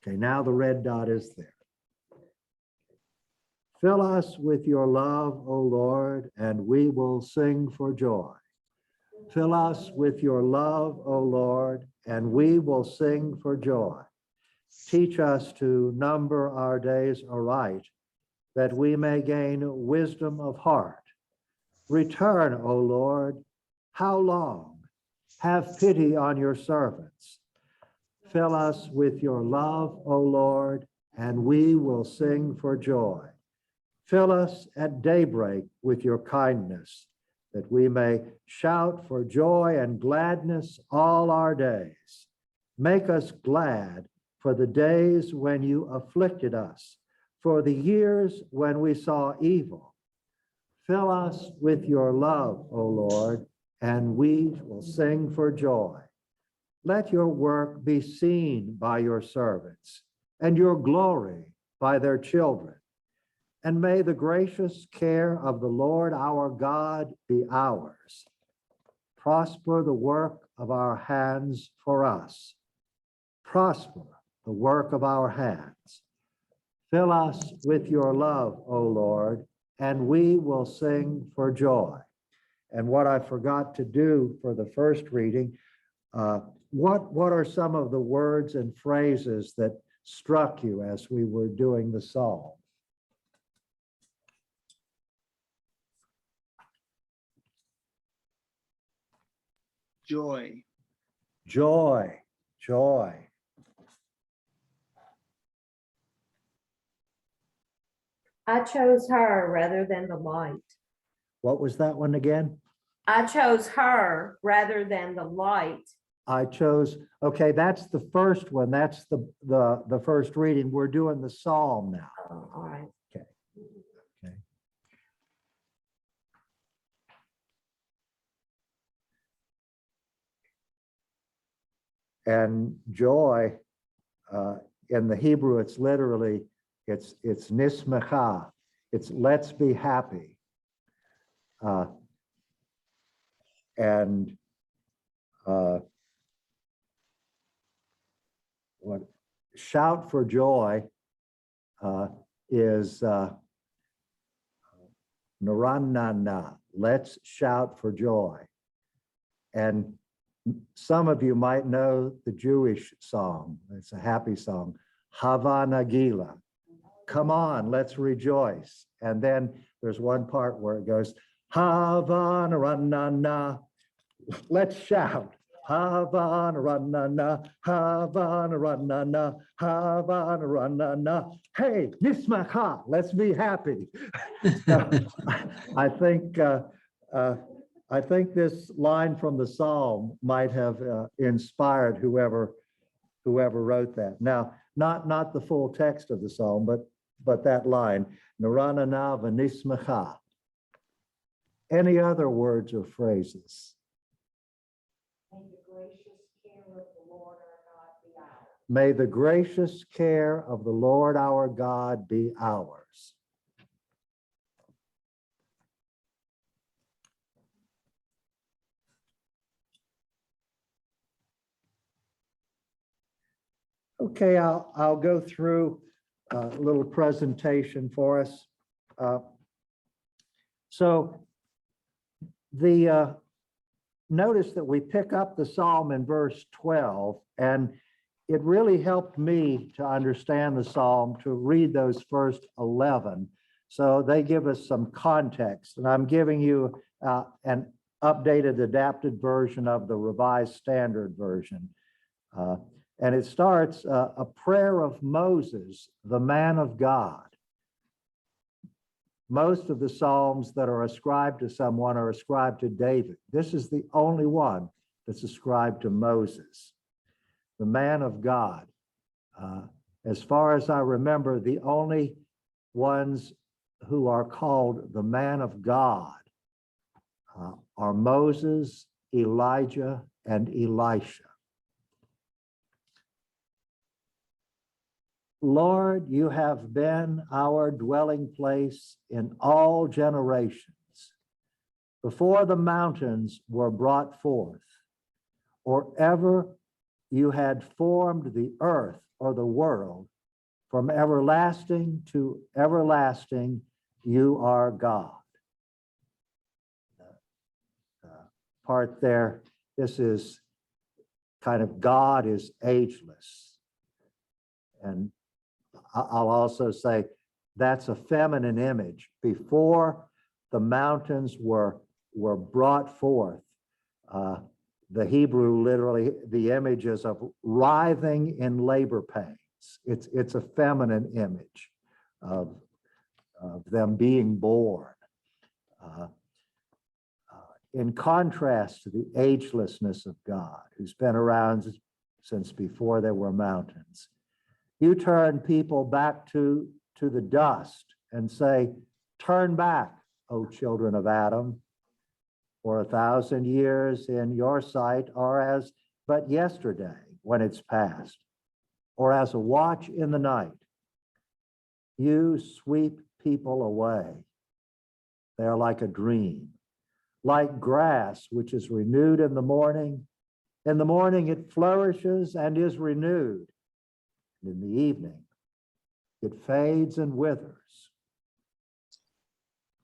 Okay, now the red dot is there. Fill us with your love, O Lord, and we will sing for joy. Fill us with your love, O Lord, and we will sing for joy. Teach us to number our days aright, that we may gain wisdom of heart. Return, O Lord, how long? Have pity on your servants. Fill us with your love, O Lord, and we will sing for joy. Fill us at daybreak with your kindness, that we may shout for joy and gladness all our days. Make us glad for the days when you afflicted us, for the years when we saw evil. Fill us with your love, O Lord, and we will sing for joy. Let your work be seen by your servants, and your glory by their children. And may the gracious care of the Lord our God be ours. Prosper the work of our hands for us. Prosper the work of our hands. Fill us with your love, O Lord, and we will sing for joy. And what I forgot to do for the first reading, what are some of the words and phrases that struck you as we were doing the psalm? Joy. Joy, joy. I chose her rather than the light. What was that one again? I chose her rather than the light. I chose, okay, that's the first one. That's the first reading. We're doing the psalm now. Oh, all right. Okay. Okay. And joy, in the Hebrew, it's literally, it's nismecha. It's let's be happy. And what shout for joy is naranana. Let's shout for joy. And some of you might know the Jewish song. It's a happy song. Hava Nagila. Come on, let's rejoice. And then there's one part where it goes, Hava Naranana. Let's shout. Hava Naranana, Hava Naranana, Hava Naranana. Hey, Nismacha, let's be happy. So, I think this line from the Psalm might have inspired whoever wrote that. Now, not the full text of the Psalm, but that line, Naranana v'nismecha. Any other words or phrases? May the gracious care of the Lord our God be ours. Okay, I'll go through a little presentation for us. So the notice that we pick up the Psalm in verse 12, and it really helped me to understand the Psalm to read those first 11. So they give us some context, and I'm giving you an updated, adapted version of the Revised Standard Version. And it starts, a prayer of Moses, the man of God. Most of the Psalms that are ascribed to someone are ascribed to David. This is the only one that's ascribed to Moses, the man of God. As far as I remember, the only ones who are called the man of God are Moses, Elijah, and Elisha. Lord, you have been our dwelling place in all generations. Before the mountains were brought forth, or ever you had formed the earth or the world. From everlasting to everlasting, you are God. Part there, this is kind of God is ageless. And I'll also say that's a feminine image. Before the mountains were brought forth, the Hebrew literally, the image is of writhing in labor pains. It's a feminine image of them being born. In contrast to the agelessness of God, who's been around since before there were mountains, you turn people back to the dust and say, turn back, O children of Adam, for 1,000 years in your sight are as but yesterday when it's past, or as a watch in the night. You sweep people away. They are like a dream, like grass which is renewed in the morning. In the morning it flourishes and is renewed. And in the evening it fades and withers.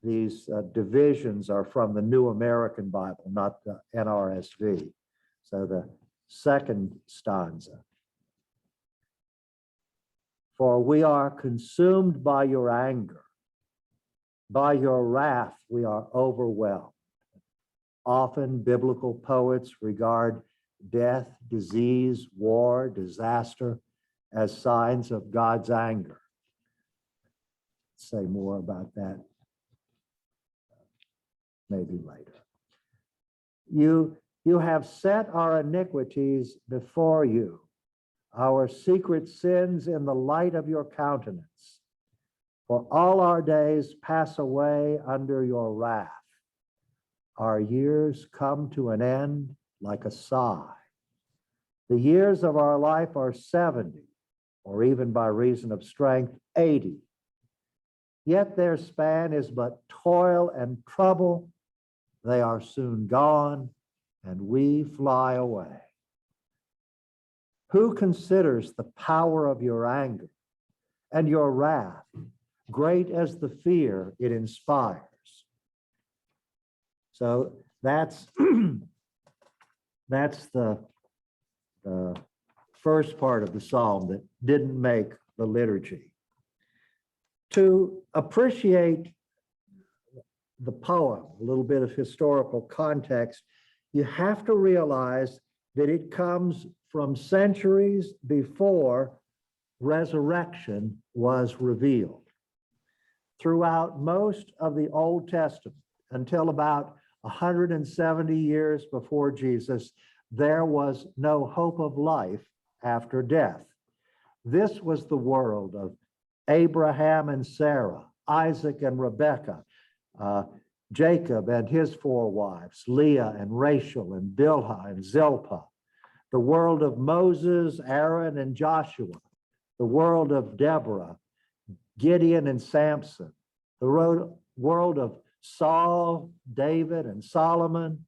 These divisions are from the New American Bible, not the NRSV. So the second stanza. For we are consumed by your anger. By your wrath, we are overwhelmed. Often biblical poets regard death, disease, war, disaster as signs of God's anger. Say more about that maybe later. You have set our iniquities before you, our secret sins in the light of your countenance. For all our days pass away under your wrath. Our years come to an end like a sigh. The years of our life are 70, or even by reason of strength, 80. Yet their span is but toil and trouble. They are soon gone, and we fly away. Who considers the power of your anger and your wrath, great as the fear it inspires? So that's the first part of the psalm that didn't make the liturgy. To appreciate the poem, a little bit of historical context, you have to realize that it comes from centuries before resurrection was revealed. Throughout most of the Old Testament, until about 170 years before Jesus, there was no hope of life after death. This was the world of Abraham and Sarah, Isaac and Rebekah, Jacob and his 4 wives, Leah and Rachel and Bilhah and Zilpah, the world of Moses, Aaron and Joshua, the world of Deborah, Gideon and Samson, the world of Saul, David and Solomon,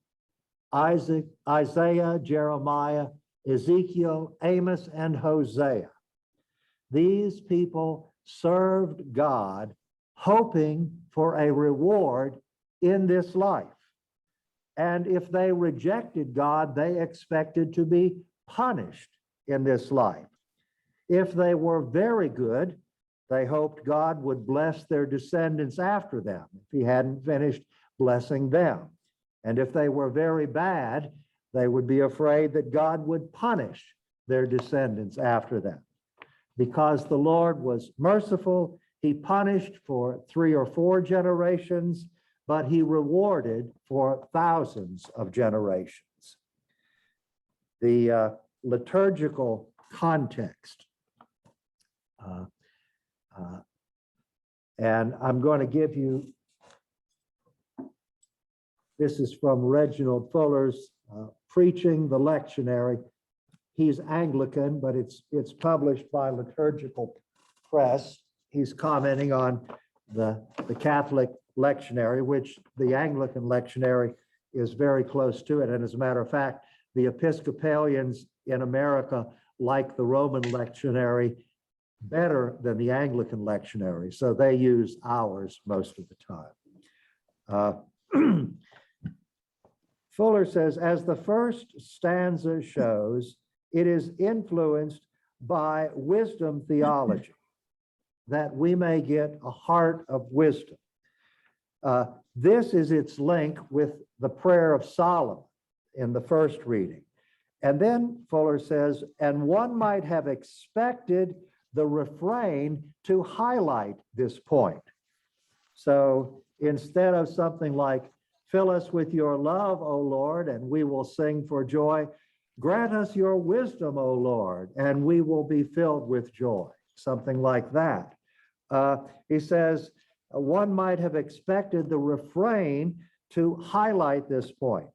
Isaiah, Jeremiah, Ezekiel, Amos, and Hosea. These people served God, hoping for a reward in this life. And if they rejected God, they expected to be punished in this life. If they were very good, they hoped God would bless their descendants after them if he hadn't finished blessing them. And if they were very bad, they would be afraid that God would punish their descendants after them. Because the Lord was merciful, he punished for 3 or 4 generations, but he rewarded for thousands of generations. The liturgical context. And I'm going to give you, this is from Reginald Fuller's Preaching the Lectionary. He's Anglican, but it's published by Liturgical Press. He's commenting on the Catholic lectionary, which the Anglican lectionary is very close to it. And as a matter of fact, the Episcopalians in America like the Roman lectionary better than the Anglican lectionary, so they use ours most of the time. Fuller says, as the first stanza shows, it is influenced by wisdom theology, that we may get a heart of wisdom. This is its link with the prayer of Solomon in the first reading. And then Fuller says, and one might have expected the refrain to highlight this point. So instead of something like, fill us with your love, O Lord, and we will sing for joy, grant us your wisdom, O Lord, and we will be filled with joy, something like that. He says, one might have expected the refrain to highlight this point.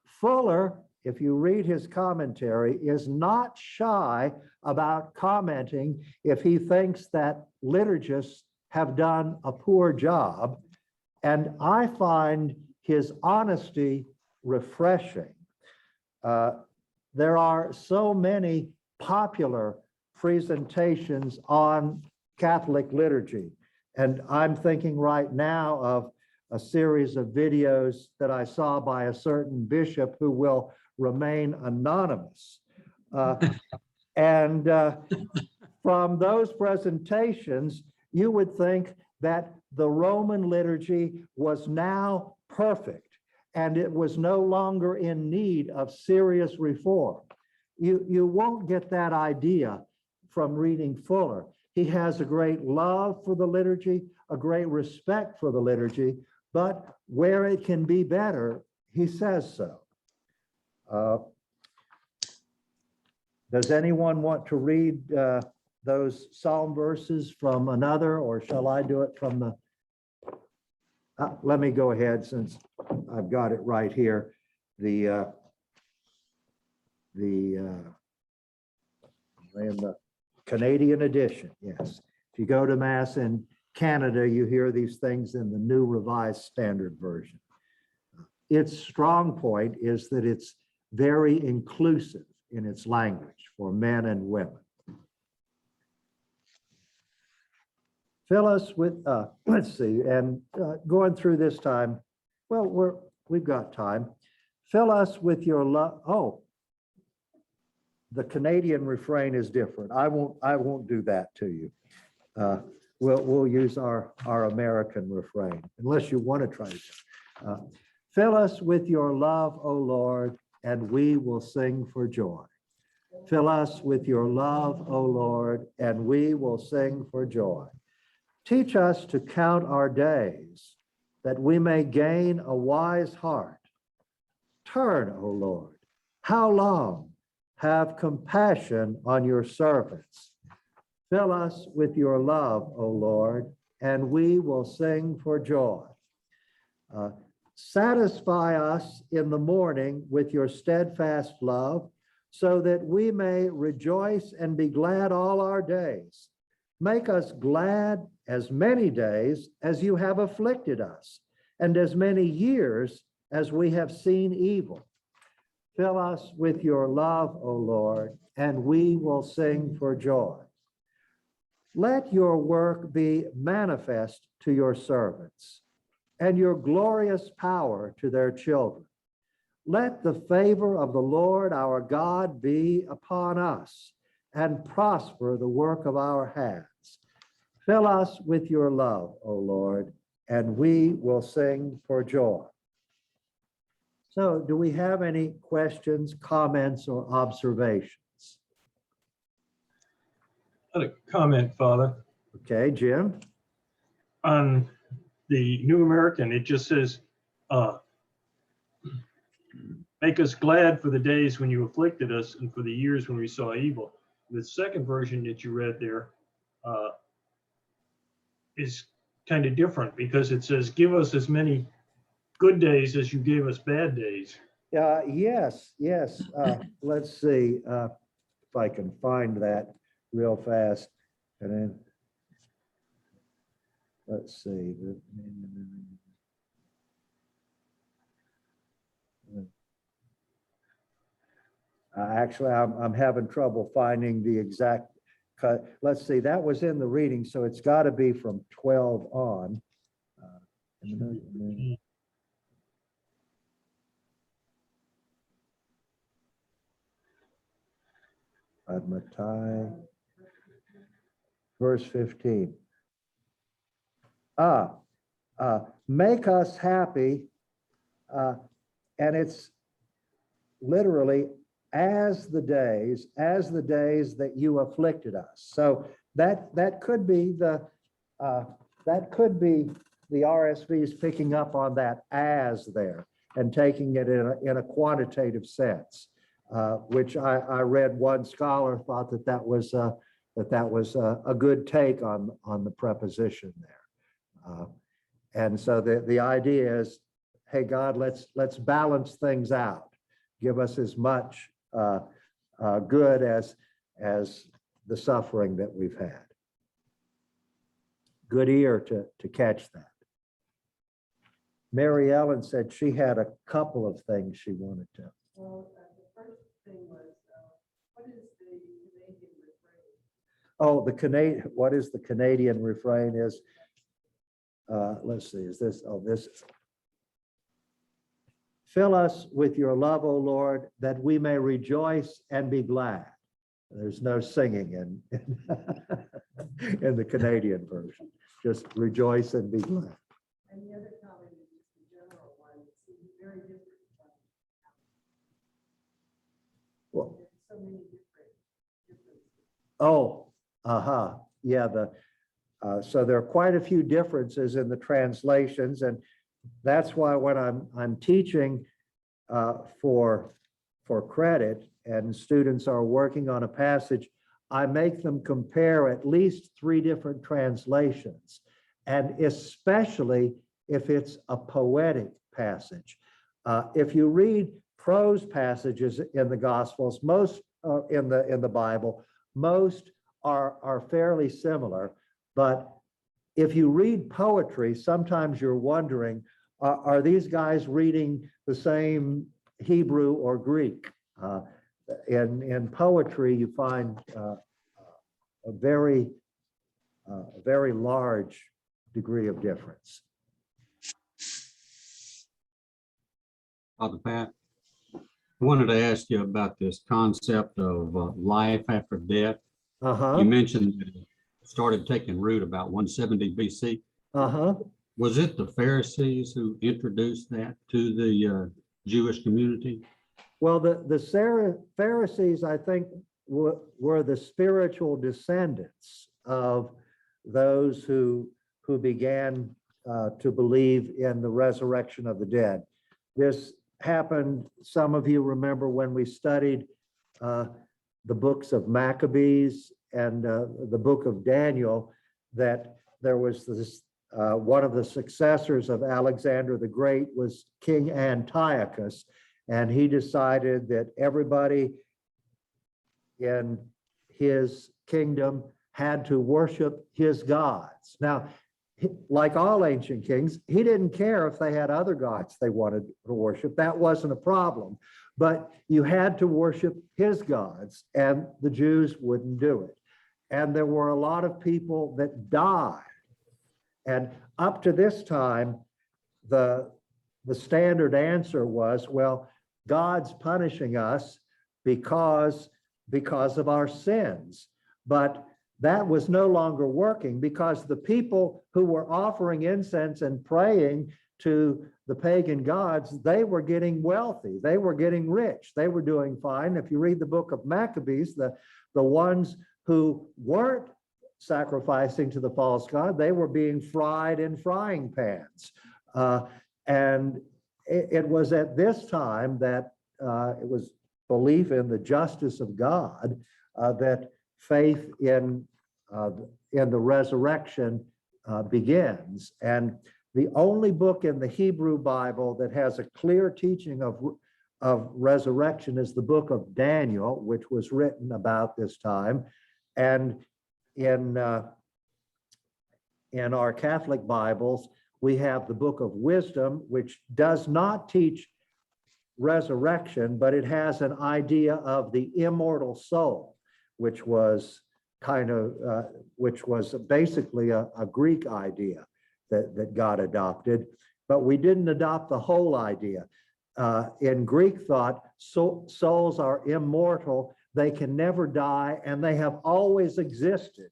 Fuller, if you read his commentary, is not shy about commenting if he thinks that liturgists have done a poor job, and I find his honesty refreshing. There are so many popular presentations on Catholic liturgy, and I'm thinking right now of a series of videos that I saw by a certain bishop who will remain anonymous. From those presentations, you would think that the Roman liturgy was now perfect and it was no longer in need of serious reform. You won't get that idea from reading Fuller. He has a great love for the liturgy, a great respect for the liturgy, but where it can be better, he says so. Does anyone want to read those psalm verses from another, or shall I do it from the? Let me go ahead since I've got it right here. In the Canadian edition, yes. If you go to Mass in Canada, you hear these things in the New Revised Standard Version. Its strong point is that it's very inclusive in its language for men and women. Fill us with, let's see, and going through this time, well, we've got time. Fill us with your love. Oh, the Canadian refrain is different. I won't do that to you. We'll use our American refrain, unless you want to try to. Fill us with your love, O Lord, and we will sing for joy. Fill us with your love, O Lord, and we will sing for joy. Teach us to count our days, that we may gain a wise heart. Turn, O Lord, how long? Have compassion on your servants. Fill us with your love, O Lord, and we will sing for joy. Satisfy us in the morning with your steadfast love, so that we may rejoice and be glad all our days. Make us glad as many days as you have afflicted us, and as many years as we have seen evil. Fill us with your love, O Lord, and we will sing for joy. Let your work be manifest to your servants, and your glorious power to their children. Let the favor of the Lord our God be upon us, and prosper the work of our hands. Fill us with your love, O Lord, and we will sing for joy. So, do we have any questions, comments, or observations? I had a comment, Father. Okay, Jim? On the New American, it just says, make us glad for the days when you afflicted us and for the years when we saw evil. The second version that you read there is kind of different, because it says, give us as many good days as you gave us bad days. Yes. Let's see if I can find that real fast. And then, let's see. Actually, I'm having trouble finding the exact cut. Let's see, that was in the reading, so it's got to be from 12 on. Admatai, verse 15. Make us happy, and it's literally as the days that you afflicted us. So that could be the RSV's picking up on that as there and taking it in a quantitative sense, which I read one scholar thought that was a good take on the preposition there. And so the idea is, hey, God, let's balance things out. Give us as much good as the suffering that we've had. Good ear to catch that. Mary Ellen said she had a couple of things she wanted to. Well, the first thing was, what is the Canadian refrain? Oh, what is the Canadian refrain is, let's see, is this, this. Fill us with your love, O Lord, that we may rejoice and be glad. There's no singing in the Canadian version, just rejoice and be glad. And the other comment is just the general one, it seems very different from. Well, There's so many differences. Yeah, so there are quite a few differences in the translations, and that's why when I'm teaching for credit and students are working on a passage, I make them compare at least 3 different translations, and especially if it's a poetic passage. If you read prose passages in the Gospels, most in the Bible, most are fairly similar, but if you read poetry, sometimes you're wondering, are these guys reading the same Hebrew or Greek? In poetry, you find a very large degree of difference. Father Pat, I wanted to ask you about this concept of life after death. You mentioned that it started taking root about 170 BC. Was it the Pharisees who introduced that to the Jewish community? Well, the Pharisees, I think, were the spiritual descendants of those who began to believe in the resurrection of the dead. This happened, some of you remember when we studied the books of Maccabees and the book of Daniel, that there was this, one of the successors of Alexander the Great was King Antiochus, and he decided that everybody in his kingdom had to worship his gods. Now, like all ancient kings, he didn't care if they had other gods they wanted to worship. That wasn't a problem. But you had to worship his gods, and the Jews wouldn't do it. And there were a lot of people that died. And up to this time, the standard answer was, well, God's punishing us because of our sins. But that was no longer working, because the people who were offering incense and praying to the pagan gods, they were getting wealthy, they were getting rich, they were doing fine. If you read the book of Maccabees, the ones who weren't sacrificing to the false god, they were being fried in frying pans. And it was at this time that it was belief in the justice of God that faith in the resurrection begins. And the only book in the Hebrew Bible that has a clear teaching of resurrection is the book of Daniel, which was written about this time. And in our Catholic Bibles, we have the book of Wisdom, which does not teach resurrection, but it has an idea of the immortal soul, which was basically a Greek idea that God adopted, but we didn't adopt the whole idea. In Greek thought, souls are immortal, they can never die, and they have always existed.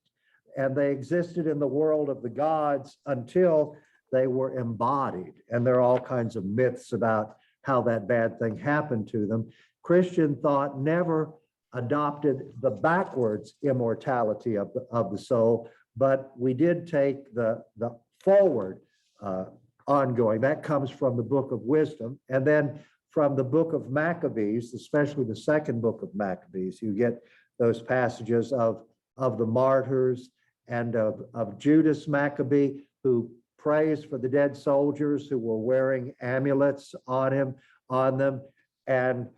And they existed in the world of the gods until they were embodied. And there are all kinds of myths about how that bad thing happened to them. Christian thought never adopted the backwards immortality of the soul, but we did take the forward ongoing. That comes from the Book of Wisdom. And then from the Book of Maccabees, especially the second book of Maccabees, you get those passages of the martyrs and of Judas Maccabee, who prays for the dead soldiers who were wearing amulets on them. And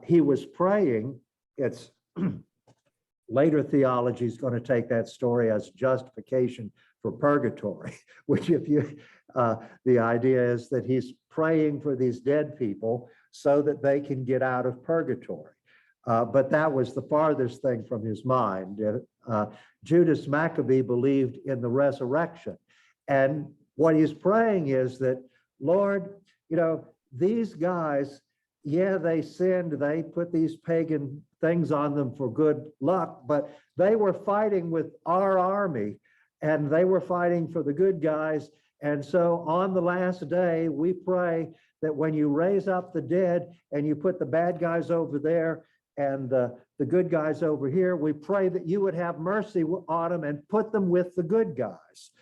he was praying. It's later theology is going to take that story as justification for purgatory, which the idea is that he's praying for these dead people so that they can get out of purgatory. But that was the farthest thing from his mind. Judas Maccabee believed in the resurrection. And what he's praying is that, Lord, these guys, yeah, they sinned, they put these pagan things on them for good luck, but they were fighting with our army and they were fighting for the good guys. And so on the last day, we pray that when you raise up the dead and you put the bad guys over there and the good guys over here, we pray that you would have mercy on them and put them with the good guys.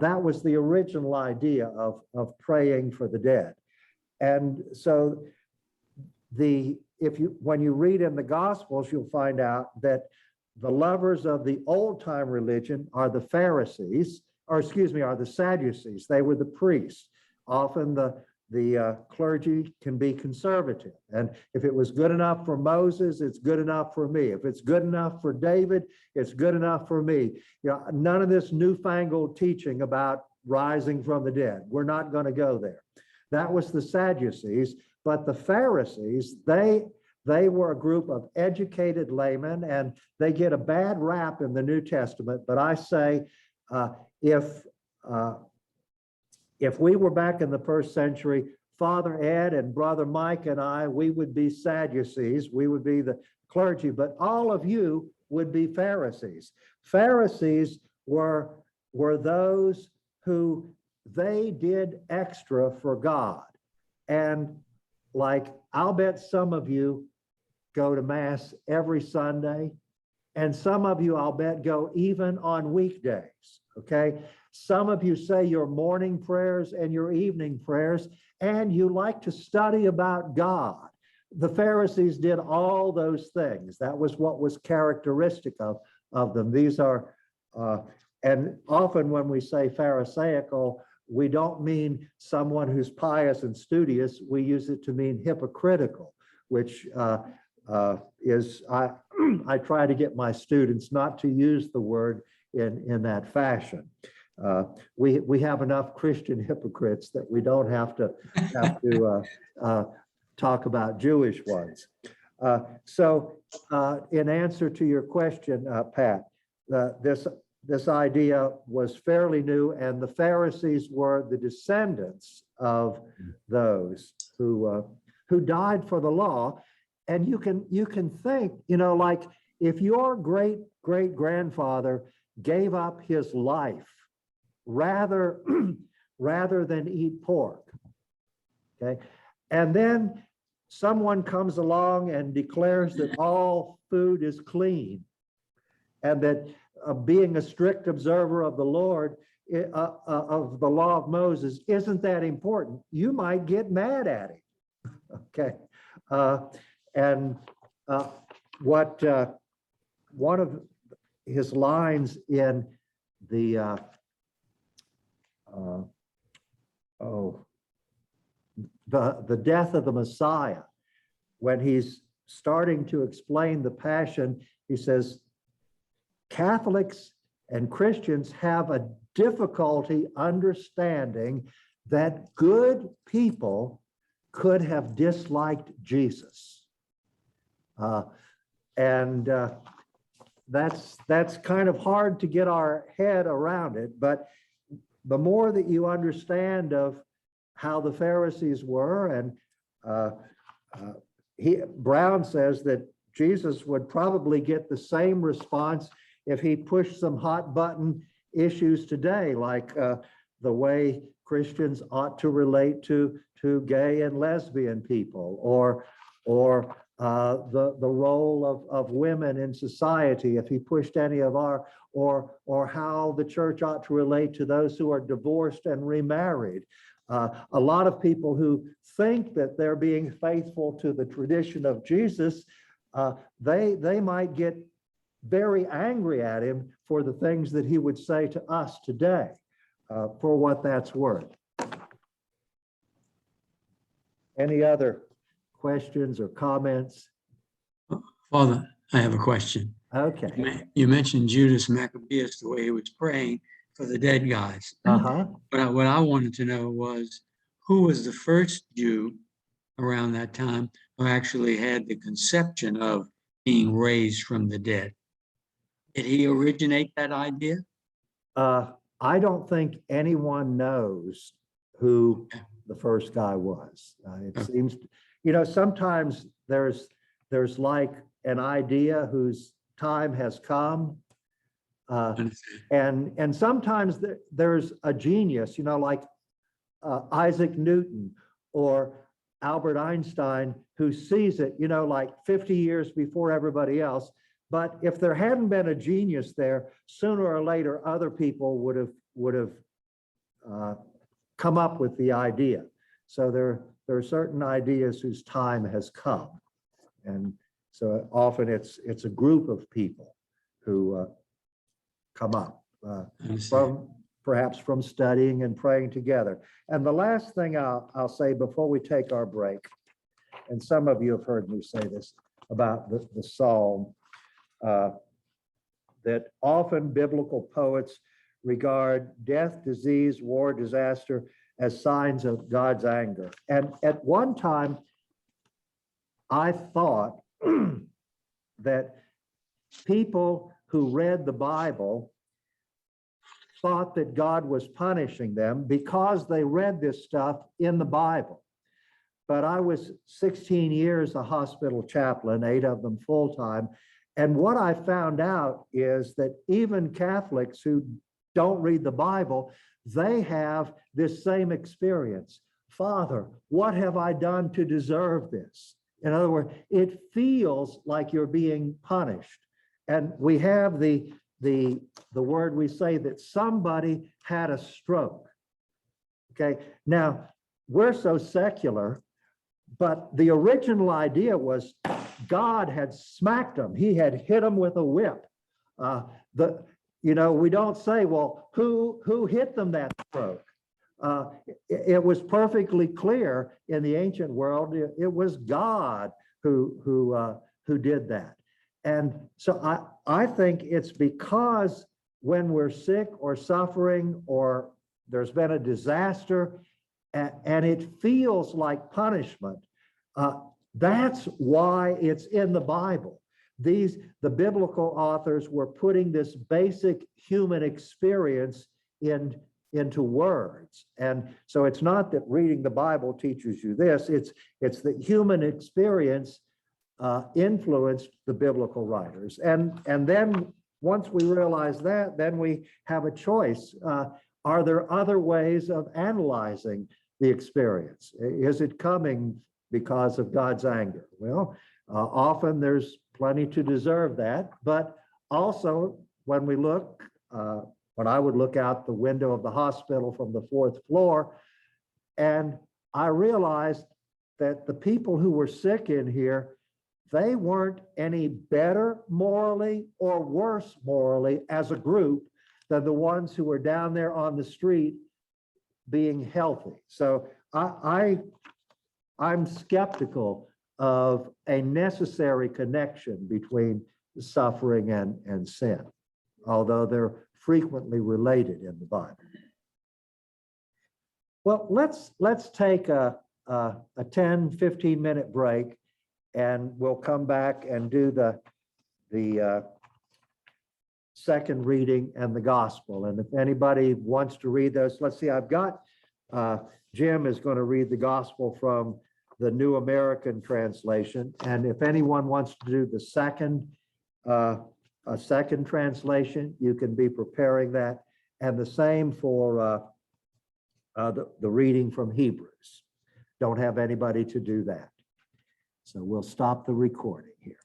That was the original idea of praying for the dead. And so when you read in the Gospels, you'll find out that the lovers of the old time religion are the Pharisees, are the Sadducees. They were the priests. Often the clergy can be conservative. And if it was good enough for Moses, it's good enough for me. If it's good enough for David, it's good enough for me. None of this newfangled teaching about rising from the dead. We're not going to go there. That was the Sadducees. But the Pharisees, they were a group of educated laymen, and they get a bad rap in the New Testament. But I say, if we were back in the first century, Father Ed and Brother Mike and I, we would be Sadducees, we would be the clergy, but all of you would be Pharisees. Pharisees were those who they did extra for God. And like, I'll bet some of you go to Mass every Sunday, and some of you, I'll bet, go even on weekdays, okay? Some of you say your morning prayers and your evening prayers, and you like to study about God. The Pharisees did all those things. That was what was characteristic of them. These are, and often when we say Pharisaical, we don't mean someone who's pious and studious. We use it to mean hypocritical, which is, I try to get my students not to use the word in that fashion. We have enough Christian hypocrites that we don't have to talk about Jewish ones. So in answer to your question, Pat, this idea was fairly new, and the Pharisees were the descendants of those who died for the law. And you can think, like if your great-great-grandfather gave up his life rather than eat pork, okay, and then someone comes along and declares that all food is clean, and that being a strict observer of the Lord, of the law of Moses, isn't that important, you might get mad at him, okay? And one of his lines in the death of the Messiah, when he's starting to explain the Passion, he says, Catholics and Christians have a difficulty understanding that good people could have disliked Jesus. And that's kind of hard to get our head around it. But the more that you understand of how the Pharisees were, and Brown says that Jesus would probably get the same response if he pushed some hot button issues today, like the way Christians ought to relate to gay and lesbian people, or the role of women in society, if he pushed any of our, or how the church ought to relate to those who are divorced and remarried. A lot of people who think that they're being faithful to the tradition of Jesus, they might get very angry at him for the things that he would say to us today, for what that's worth. Any other questions or comments? Father, I have a question. Okay. You mentioned Judas Maccabeus, the way he was praying for the dead guys. Uh-huh. But what I wanted to know was, who was the first Jew around that time who actually had the conception of being raised from the dead? Did he originate that idea? I don't think anyone knows who the first guy was. It seems, sometimes there's like an idea whose time has come. And sometimes there's a genius, like Isaac Newton or Albert Einstein, who sees it, like 50 years before everybody else. But if there hadn't been a genius there, sooner or later, other people would have come up with the idea. So there are certain ideas whose time has come. And so often it's a group of people who come up perhaps from studying and praying together. And the last thing I'll say before we take our break, and some of you have heard me say this about the psalm, that often biblical poets regard death, disease, war, disaster as signs of God's anger. And at one time, I thought that people who read the Bible thought that God was punishing them because they read this stuff in the Bible. But I was 16 years a hospital chaplain, 8 of them full-time. And what I found out is that even Catholics who don't read the Bible, they have this same experience. Father, what have I done to deserve this? In other words, it feels like you're being punished. And we have the word we say that somebody had a stroke. Okay, now we're so secular, but the original idea was God had smacked him. He had hit him with a whip. We don't say, well, who hit them that stroke? It was perfectly clear in the ancient world. It was God who did that. And so I think it's because when we're sick or suffering or there's been a disaster and it feels like punishment, that's why it's in the Bible. The biblical authors were putting this basic human experience into words. And so it's not that reading the Bible teaches you this, it's that human experience influenced the biblical writers. And then once we realize that, then we have a choice. Are there other ways of analyzing the experience? Is it coming because of God's anger? Well, often there's plenty to deserve that, but also when we look, when I would look out the window of the hospital from the 4th floor, and I realized that the people who were sick in here, they weren't any better morally or worse morally as a group than the ones who were down there on the street being healthy. So I'm skeptical of a necessary connection between suffering and sin, although they're frequently related in the Bible. Well, let's take a a 10, 15-minute break, and we'll come back and do the second reading and the gospel. And if anybody wants to read those, let's see, I've got, Jim is going to read the gospel from the New American Translation. And if anyone wants to do the second, a second translation, you can be preparing that. And the same for the reading from Hebrews. Don't have anybody to do that. So we'll stop the recording here.